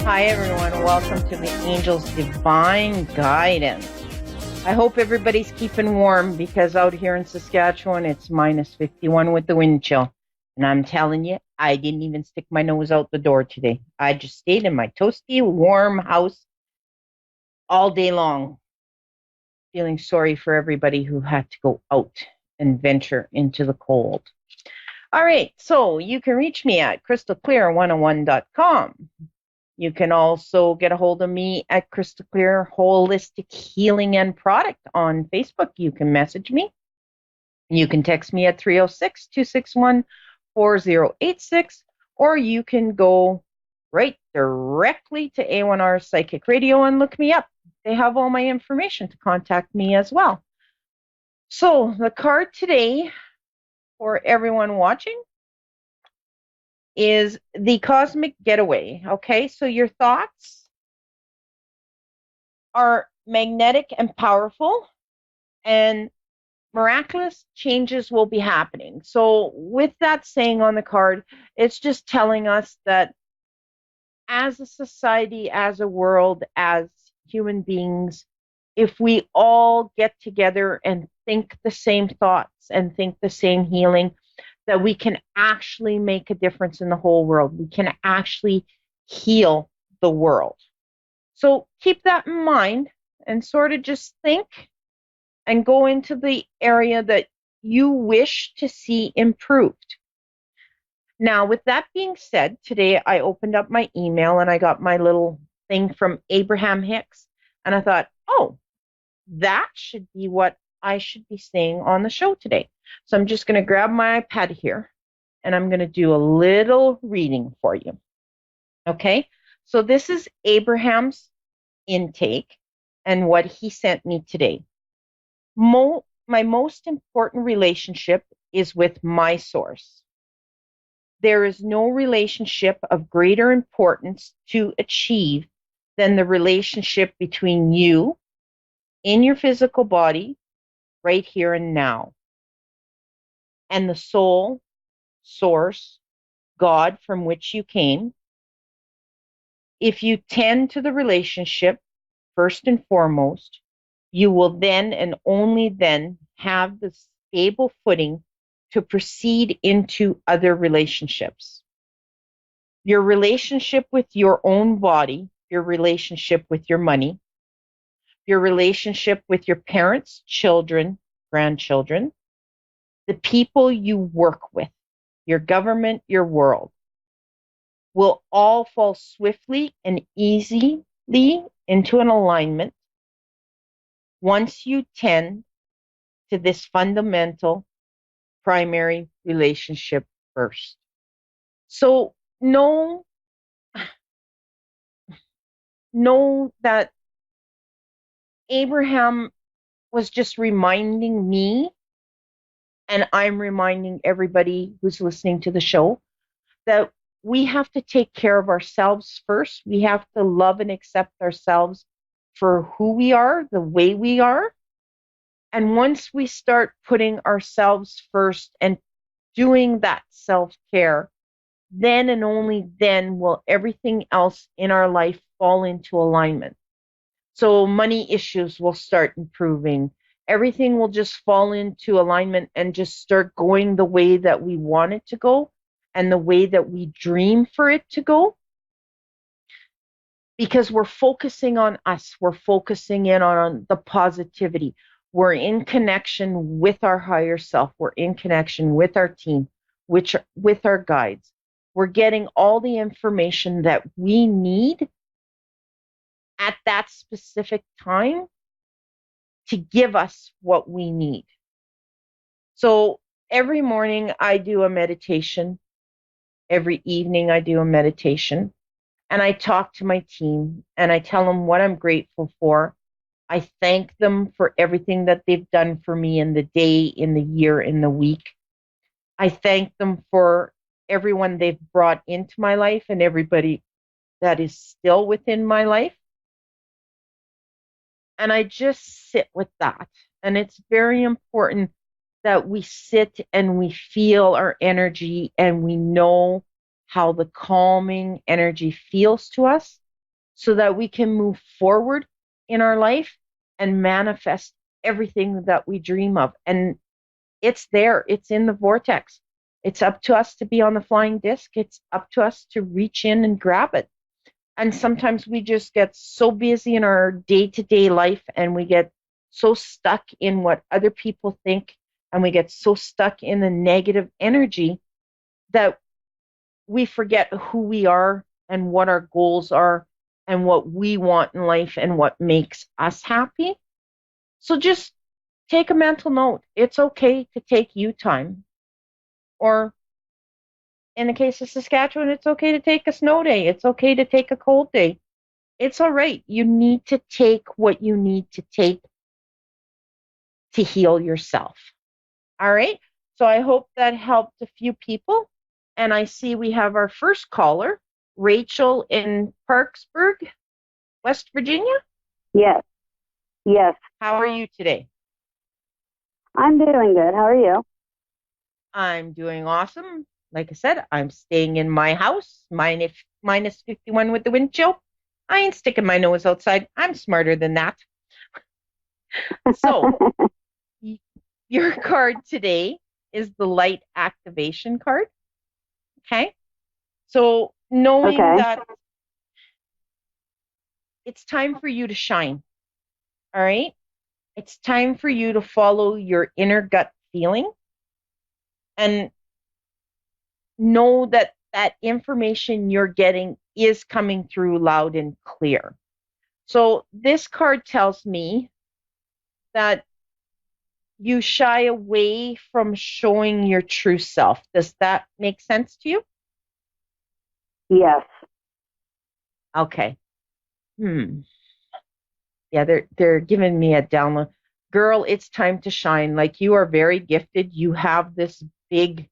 Hi, everyone. Welcome to the Angel's Divine Guidance. I hope everybody's keeping warm because out here in Saskatchewan, it's minus 51 with the wind chill. And I'm telling you, I didn't even stick my nose out the door today. I just stayed in my toasty, warm house all day long, feeling sorry for everybody who had to go out and venture into the cold. All right, so you can reach me at crystalclear101.com. You can also get a hold of me at Crystal Clear Holistic Healing and Product on Facebook. You can message me. You can text me at 306-261-4086, or you can go right directly to A1R Psychic Radio and look me up. They have all my information to contact me as well. So the card today for everyone watching is the Cosmic Getaway. Okay, so your thoughts are magnetic and powerful, and miraculous changes will be happening. So with that saying on the card, it's just telling us that as a society, as a world, as human beings, if we all get together and think the same thoughts and think the same healing, that we can actually make a difference in the whole world. We can actually heal the world. So keep that in mind and sort of just think and go into the area that you wish to see improved. Now, with that being said, today I opened up my email and I got my little thing from Abraham Hicks, and I thought, oh, that should be what I should be saying on the show today. So I'm just going to grab my iPad here and I'm going to do a little reading for you. Okay, so this is Abraham's intake and what he sent me today. My most important relationship is with my source. There is no relationship of greater importance to achieve than the relationship between you in your physical body, right here and now, and the soul, source, God from which you came. If you tend to the relationship first and foremost, you will then and only then have the stable footing to proceed into other relationships. Your relationship with your own body, your relationship with your money, your relationship with your parents, children, grandchildren, the people you work with, your government, your world, will all fall swiftly and easily into an alignment once you tend to this fundamental primary relationship first. So know that Abraham was just reminding me, and I'm reminding everybody who's listening to the show, that we have to take care of ourselves first. We have to love and accept ourselves for who we are, the way we are. And once we start putting ourselves first and doing that self-care, then and only then will everything else in our life fall into alignment. So money issues will start improving. Everything will just fall into alignment and just start going the way that we want it to go and the way that we dream for it to go. Because we're focusing on us. We're focusing in on the positivity. We're in connection with our higher self. We're in connection with our team, with our guides. We're getting all the information that we need at that specific time to give us what we need. So every morning I do a meditation. Every evening I do a meditation. And I talk to my team and I tell them what I'm grateful for. I thank them for everything that they've done for me in the day, in the year, in the week. I thank them for everyone they've brought into my life and everybody that is still within my life. And I just sit with that. And it's very important that we sit and we feel our energy and we know how the calming energy feels to us. so that we can move forward in our life and manifest everything that we dream of. And it's there, it's in the vortex. It's up to us to be on the flying disc. It's up to us to reach in and grab it. And sometimes we just get so busy in our day to day life and we get so stuck in what other people think and we get so stuck in the negative energy that we forget who we are and what our goals are and what we want in life and what makes us happy. So just take a mental note. It's okay to take you time. Or in the case of Saskatchewan, it's okay to take a snow day. It's okay to take a cold day. It's all right. You need to take what you need to take to heal yourself. All right. So I hope that helped a few people. And I see we have our first caller, Rachel in Parksburg, West Virginia. Yes. Yes. How are you today? I'm doing good. How are you? I'm doing awesome. Like I said, I'm staying in my house, minus 51 with the wind chill. I ain't sticking my nose outside. I'm smarter than that. So, your card today is the light activation card. Okay. So, knowing Okay. that it's time for you to shine. All right. It's time for you to follow your inner gut feeling and know that that information you're getting is coming through loud and clear. So this card tells me that you shy away from showing your true self. Does that make sense to you? Yes. Okay. Yeah, they're giving me a download. Girl, it's time to shine. Like you are very gifted. You have this big,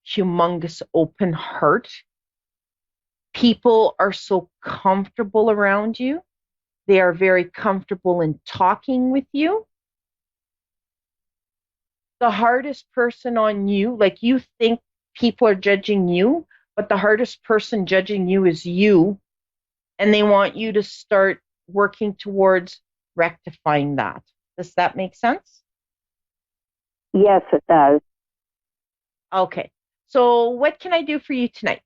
humongous open heart. People are so comfortable around you. They are very comfortable in talking with you. The hardest person on you, like you think people are judging you, but the hardest person judging you is you. And they want you to start working towards rectifying that. Does that make sense? Yes, it does. Okay. So, what can I do for you tonight?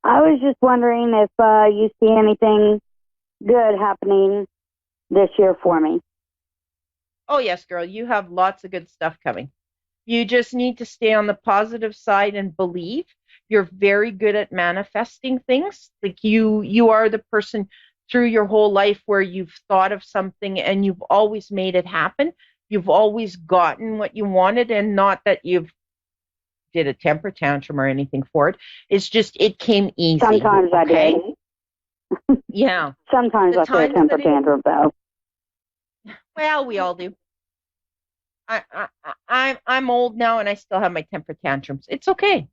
I was just wondering if you see anything good happening this year for me. Oh, yes, girl, you have lots of good stuff coming. You just need to stay on the positive side and believe. You're very good at manifesting things. Like you are the person through your whole life where you've thought of something and you've always made it happen. You've always gotten what you wanted and not that you've did a temper tantrum or anything for it. It's just it came easy. Sometimes okay? I did. Yeah. Sometimes I throw a temper tantrum, though. Well, we all do. I'm old now and I still have my temper tantrums. It's okay.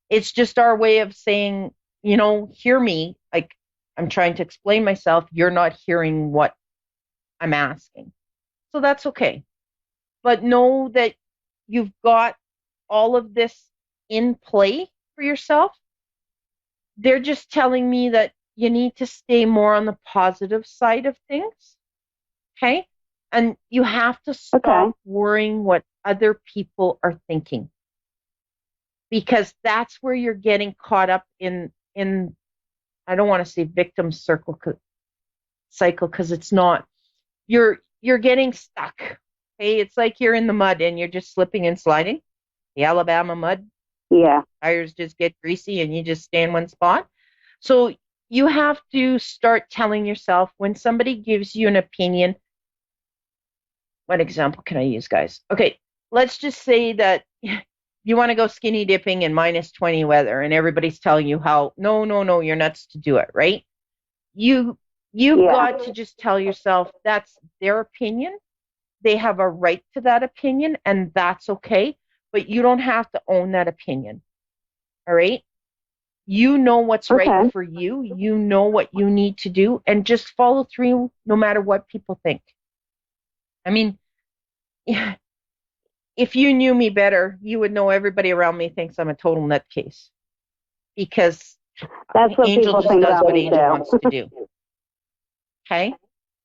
It's just our way of saying, hear me. Like I'm trying to explain myself. You're not hearing what I'm asking. So that's okay. But know that you've got all of this in play for yourself. They're just telling me that you need to stay more on the positive side of things. Okay. And you have to stop worrying what other people are thinking. Because that's where you're getting caught up in I don't want to say victim cycle because it's not. You're getting stuck. Okay, it's like you're in the mud and you're just slipping and sliding. The Alabama mud. Yeah. Tires just get greasy and you just stay in one spot. So you have to start telling yourself when somebody gives you an opinion. What example can I use, guys? Okay, let's just say that you want to go skinny dipping in minus 20 weather and everybody's telling you how no, you're nuts to do it, right? You've got to just tell yourself that's their opinion. They have a right to that opinion and that's okay, but you don't have to own that opinion. All right? You know what's right for you. You know what you need to do and just follow through no matter what people think. I mean, if you knew me better, you would know everybody around me thinks I'm a total nutcase because That's what Angel people just think does about what me Angel too. wants to do. Okay?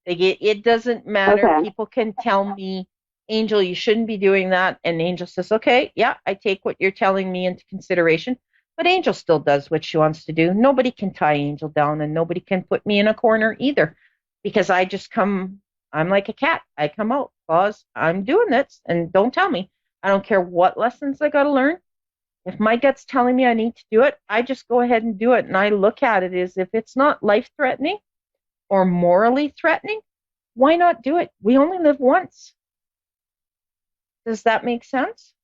It doesn't matter. Okay. People can tell me, Angel, you shouldn't be doing that. And Angel says, okay, yeah, I take what you're telling me into consideration. But Angel still does what she wants to do. Nobody can tie Angel down and nobody can put me in a corner either because I just come, I'm like a cat. I come out, Claus, I'm doing this and don't tell me. I don't care what lessons I got to learn. If my gut's telling me I need to do it, I just go ahead and do it. And I look at it as if it's not life threatening or morally threatening, why not do it? We only live once. Does that make sense?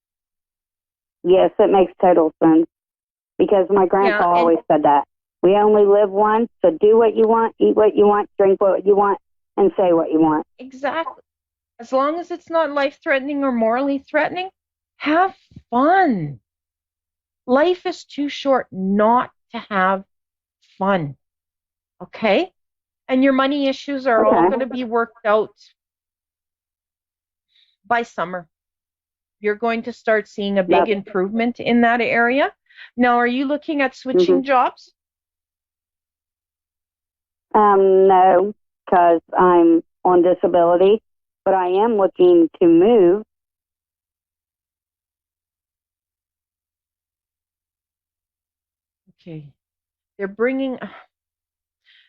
Yes, it makes total sense because my grandpa Yeah, and always said that. We only live once, so do what you want, eat what you want, drink what you want, and say what you want. exactly. As long as it's not life threatening or morally threatening, have fun. Life is too short not to have fun. Okay? And your money issues are all going to Okay. be worked out by summer. You're going to start seeing a big That's, improvement in that area. Now, are you looking at hmm switching jobs? No, because I'm on disability, but I am looking to move. Okay. They're bringing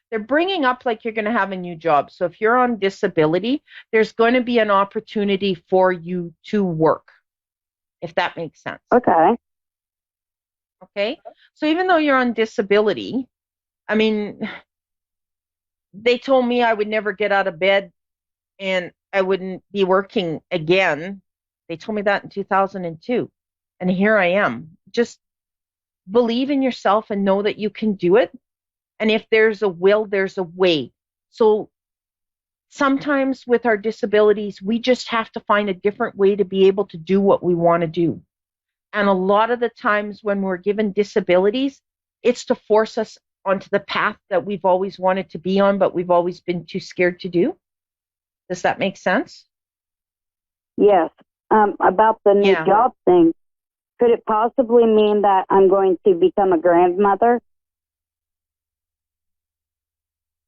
they're bringing up like you're going to have a new job. So if you're on disability, there's going to be an opportunity for you to work, if that makes sense. Okay. Okay. So even though you're on disability, I mean, they told me I would never get out of bed and I wouldn't be working again. They told me that in 2002. And here I am. Just believe in yourself and know that you can do it. And if there's a will, there's a way. So sometimes with our disabilities, we just have to find a different way to be able to do what we want to do. And a lot of the times when we're given disabilities, it's to force us onto the path that we've always wanted to be on, but we've always been too scared to do. Does that make sense? Yes. About the new Yeah. job thing, could it possibly mean that I'm going to become a grandmother?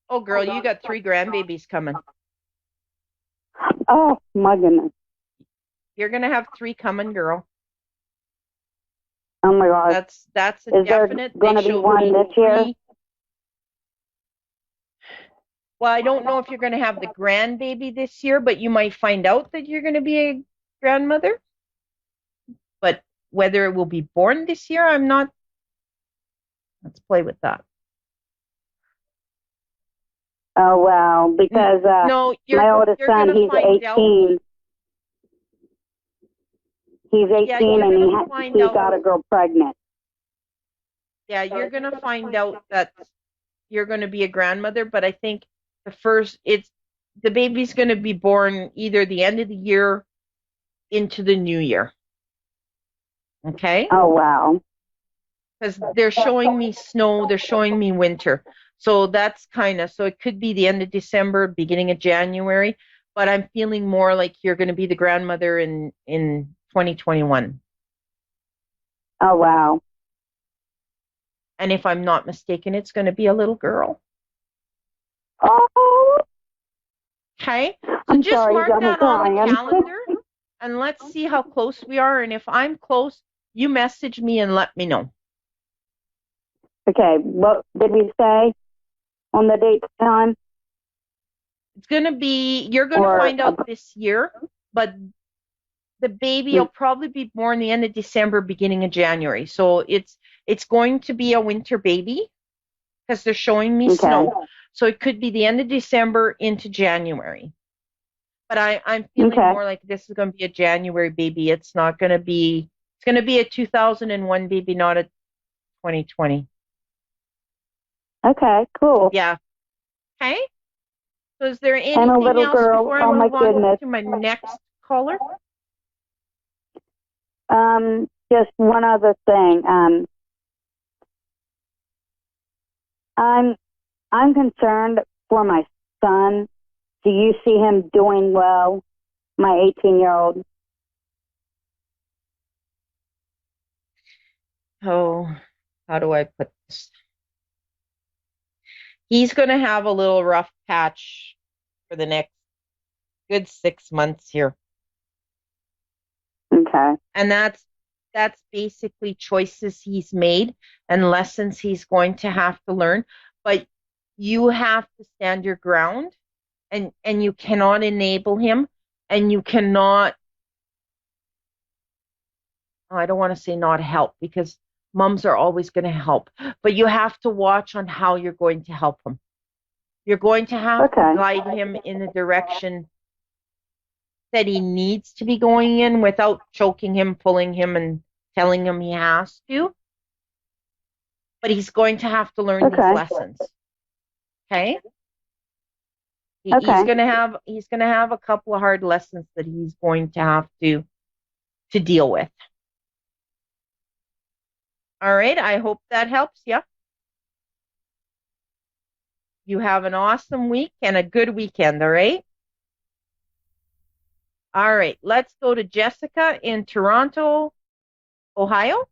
Oh, girl, you got 3 grandbabies coming. Oh, my goodness. You're going to have 3 coming, girl. Oh, my gosh. That's a Is there definite. going They to be showed one me this year? 3. Well, I don't know if you're going to have the grandbaby this year, but you might find out that you're going to be a grandmother. But whether it will be born this year, I'm not. Let's play with that. Oh, wow. Because No, my oldest you're son, going to he's find out. 18. He's Yeah, 18 you're and going to find he out. got a girl pregnant. Yeah, you're going to find out that you're going to be a grandmother, but I think the baby's going to be born either the end of the year into the new year. Okay? Oh, wow. Because they're showing me snow, they're showing me winter. So that's so it could be the end of December, beginning of January, but I'm feeling more like you're going to be the grandmother in 2021. Oh, wow. And if I'm not mistaken, it's going to be a little girl. Oh, Okay? So I'm just sorry, you mark got me that on the crying. calendar and let's see how close we are. And if I'm close, you message me and let me know. Okay, what did we say on the date time? You're going to Or find out this year, but the baby will probably be born the end of December, beginning of January. So it's going to be a winter baby because they're showing me okay. snow. So it could be the end of December into January. But I'm feeling Okay. more like this is going to be a January baby. It's not going to be. It's going to be a 2001 baby, not a 2020. Okay, cool. Yeah. Okay. So is there And a anything little else girl. before I Oh, my move on goodness. to my next caller? Just one other thing. I'm concerned for my son. Do you see him doing well? My 18-year-old. Oh, how do I put this? He's going to have a little rough patch for the next good 6 months here. Okay. And that's basically choices he's made and lessons he's going to have to learn. But you have to stand your ground, and you cannot enable him, and you cannot, I don't want to say not help, because moms are always going to help, but you have to watch on how you're going to help him. You're going to have to Okay. guide him in the direction that he needs to be going in without choking him, pulling him, and telling him he has to. But he's going to have to learn these Okay. lessons. Okay? Okay. He's gonna have a couple of hard lessons that he's going to have to deal with. All right, I hope that helps you. You have an awesome week and a good weekend, all right? All right, let's go to Jessica in Toronto, Ohio.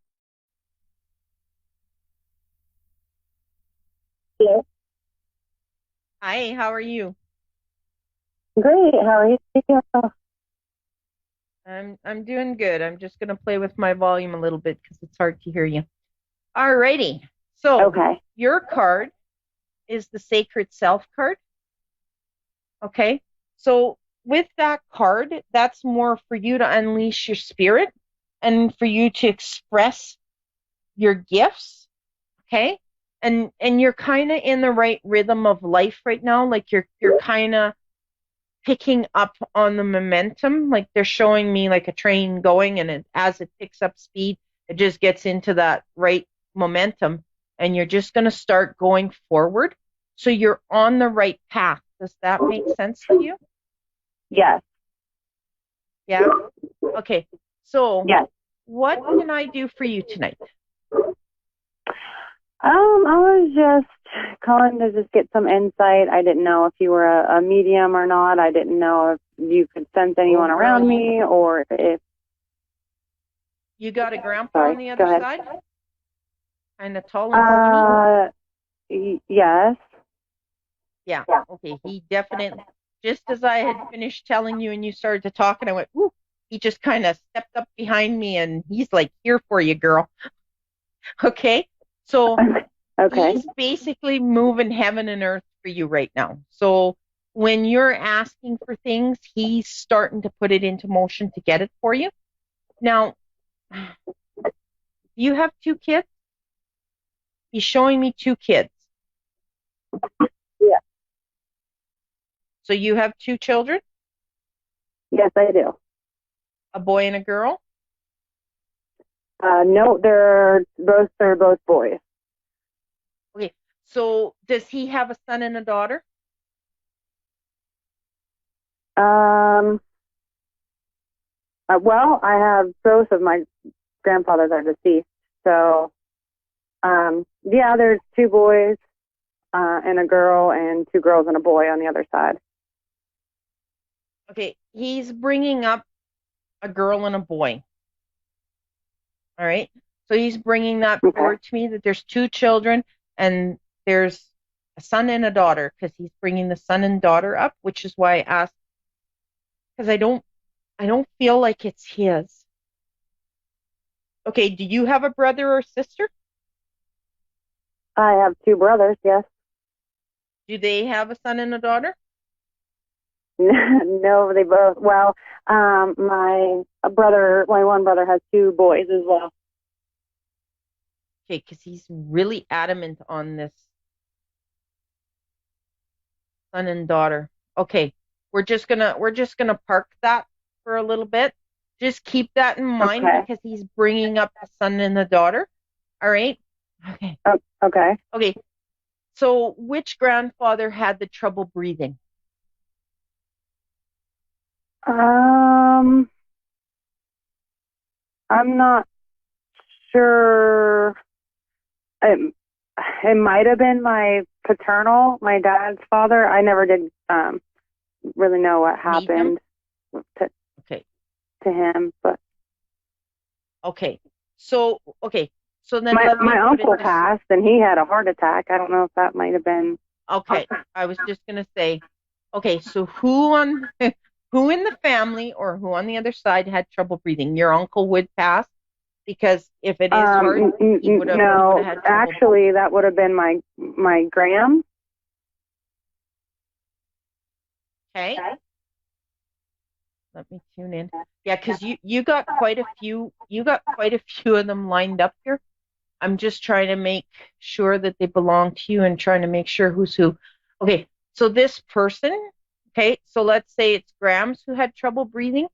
Yes. Hi, how are you? Great. How are you? I'm doing good. I'm just gonna play with my volume a little bit because it's hard to hear you. All righty. So Okay. your card is the Sacred Self card. Okay. So with that card, that's more for you to unleash your spirit and for you to express your gifts. Okay. And you're kind of in the right rhythm of life right now. Like you're kind of picking up on the momentum. Like they're showing me like a train going, and as it picks up speed, it just gets into that right momentum, and you're just going to start going forward. So you're on the right path. Does that make sense to you? Yes. Yeah. Okay. So Yes. what can I do for you tonight? I was just calling to just get some insight. I didn't know if you were a medium or not. I didn't know if you could sense anyone around me, or if. You got a grandpa Sorry. on the Go other ahead. side? Kind of tall and skinny? Yes. Yeah. Okay. He definitely, just as I had finished telling you and you started to talk, and I went, ooh, he just kind of stepped up behind me and he's like, here for you, girl. Okay. So Okay. he's basically moving heaven and earth for you right now. So when you're asking for things, he's starting to put it into motion to get it for you. Now, you have 2 kids? He's showing me 2 kids. Yeah. So you have 2 children, Yes, I do. a boy and a girl? No, they're both boys. Okay. So does he have a son and a daughter? Um. Well, I have both of my grandfathers are deceased, so yeah, there's 2 boys and a girl, and 2 girls and a boy on the other side. Okay. He's bringing up a girl and a boy. All right. So he's bringing that Okay. forward to me that there's 2 children and there's a son and a daughter, because he's bringing the son and daughter up, which is why I asked, because I don't feel like it's his. Okay. Do you have a brother or sister? I have 2 brothers. Yes. Do they have a son and a daughter? No, they both. Well, my one brother has 2 boys as well. Okay, because he's really adamant on this son and daughter. Okay, we're just gonna park that for a little bit. Just keep that in mind Okay. because he's bringing up the son and the daughter. All right. Okay. Oh, okay. Okay. So, which grandfather had the trouble breathing? Um, I'm not sure. It might have been my dad's father. I never did really know what Meet him? happened to Okay. to him, but Okay. So, okay. So then my let me my put it uncle this. passed, and he had a heart attack. I don't know if that might have been. Okay, I was just gonna say, okay, so who on who in the family or who on the other side had trouble breathing? Your uncle would pass because if it is hard, he would have No, had trouble. actually, that would have been my gram. Okay, let me tune in. Yeah, because you got quite a few of them lined up here. I'm just trying to make sure that they belong to you and trying to make sure who's who. Okay, so this person, okay, so let's say it's Grams who had trouble breathing.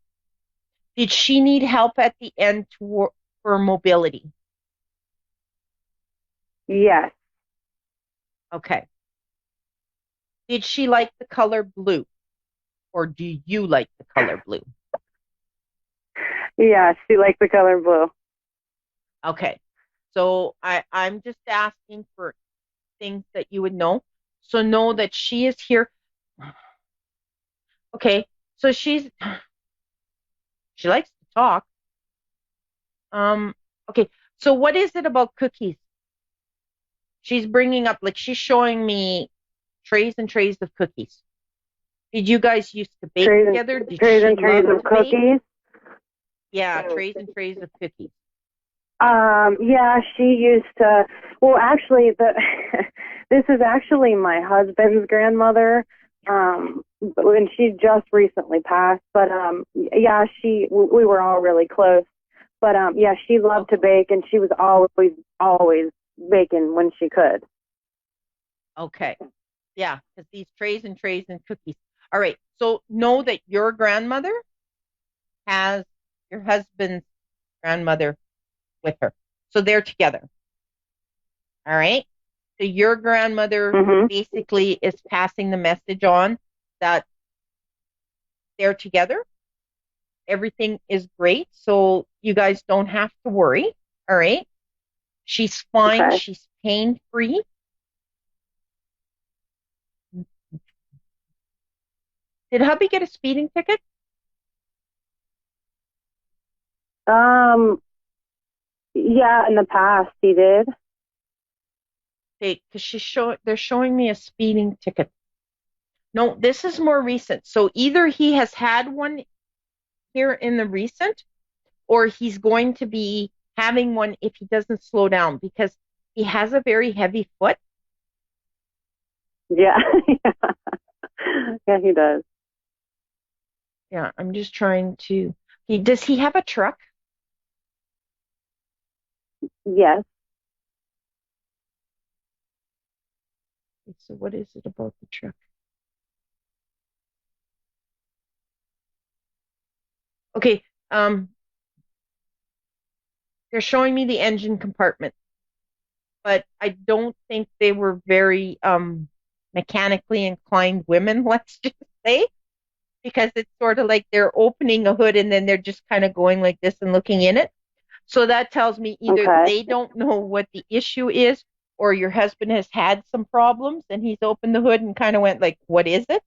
Did she need help at the end for mobility? Yes, Okay. Did she like the color blue, or do you like the color blue? yeah, she liked the color blue. Okay. So I'm just asking for things that you would know. So know that she is here. Okay. So she likes to talk. Um, okay. So what is it about cookies? She's bringing up, like, she's showing me trays and trays of cookies. Did you guys used to bake together? Did Trays she and trays love of to bake? cookies. Yeah, trays and trays of cookies. Yeah, she used to. Well, actually, this is actually my husband's grandmother. And she just recently passed. But yeah, we were all really close. But yeah, she loved to bake, and she was always baking when she could. Okay. Yeah, because these trays and trays and cookies. All right. So know that your grandmother has your husband's grandmother with her. So they're together. All right. So your grandmother Mhm. basically is passing the message on that they're together. Everything is great. So you guys don't have to worry. All right. She's fine. Okay. She's pain free. Did hubby get a speeding ticket? Um. Yeah, in the past he did. Okay, because they're showing me a speeding ticket. No, this is more recent. So either he has had one here in the recent, or he's going to be having one if he doesn't slow down because he has a very heavy foot. Yeah. Yeah, he does. Yeah, I'm just trying to. Does he have a truck? Yes. So what is it about the truck? Okay, they're showing me the engine compartment, but I don't think they were very mechanically inclined women, let's just say, because it's sort of like they're opening a hood and then they're just kind of going like this and looking in it. So that tells me either Okay. they don't know what the issue is or your husband has had some problems and he's opened the hood and kind of went like, what is it?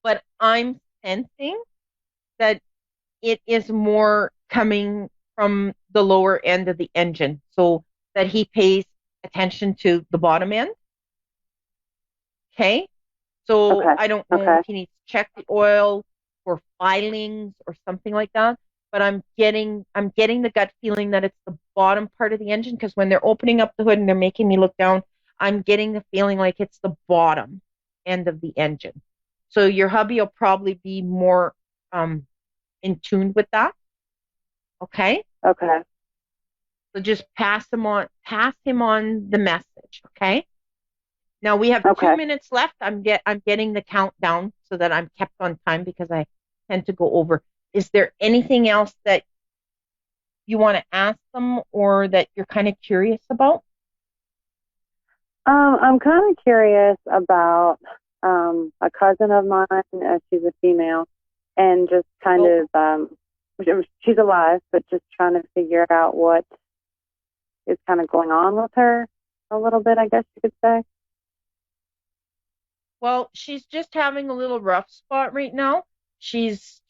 But I'm sensing that it is more coming from the lower end of the engine so that he pays attention to the bottom end. Okay. So Okay. I don't know Okay. if he needs to check the oil for filings or something like that. But I'm getting the gut feeling that it's the bottom part of the engine because when they're opening up the hood and they're making me look down, I'm getting the feeling like it's the bottom end of the engine. So your hubby will probably be more um in tune with that. Okay. Okay. So just pass him on the message. Okay. Now we have two Okay. minutes left. I'm getting the countdown so that I'm kept on time because I tend to go over. Is there anything else that you want to ask them or that you're kind of curious about? I'm kind of curious about a cousin of mine. She's a female, and just kind Oh, of she's alive, but just trying to figure out what is kind of going on with her a little bit, I guess you could say. well, she's just having a little rough spot right now. She's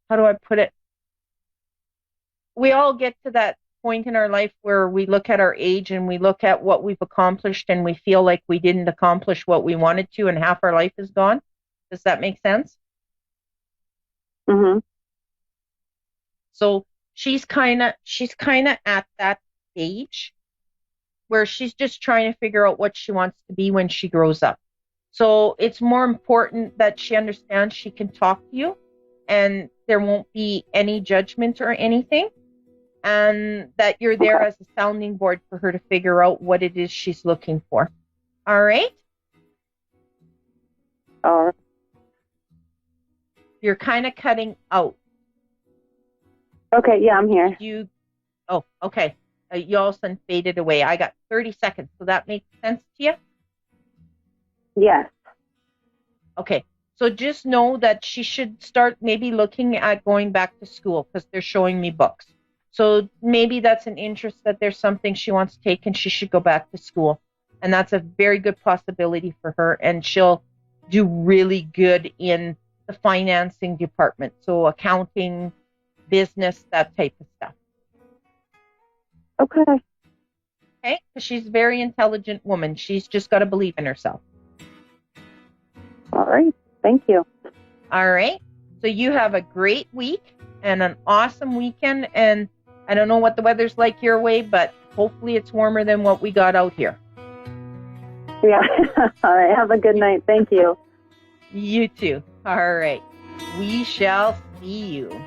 how do I put it? We all get to that point in our life where we look at our age and we look at what we've accomplished and we feel like we didn't accomplish what we wanted to and half our life is gone? Does that make sense? Mhm. So she's kind of at that stage where she's just trying to figure out what she wants to be when she grows up. So it's more important that she understands she can talk to you and there won't be any judgment or anything, and that you're there Okay. as a sounding board for her to figure out what it is she's looking for. All right? All right. You're kind of cutting out. Okay, yeah, I'm here. Oh, okay. You all of a sudden faded away. I got 30 seconds. So that makes sense to you? Yes. Okay. So just know that she should start maybe looking at going back to school because they're showing me books. So maybe that's an interest, that there's something she wants to take and she should go back to school. And that's a very good possibility for her. And she'll do really good in the financing department. So accounting, business, that type of stuff. Okay. Okay? Because she's a very intelligent woman. She's just got to believe in herself. All right. Thank you. All right. So you have a great week and an awesome weekend. And I don't know what the weather's like your way, but hopefully it's warmer than what we got out here. Yeah. All right. Have a good night. Thank you. You too. All right. We shall see you.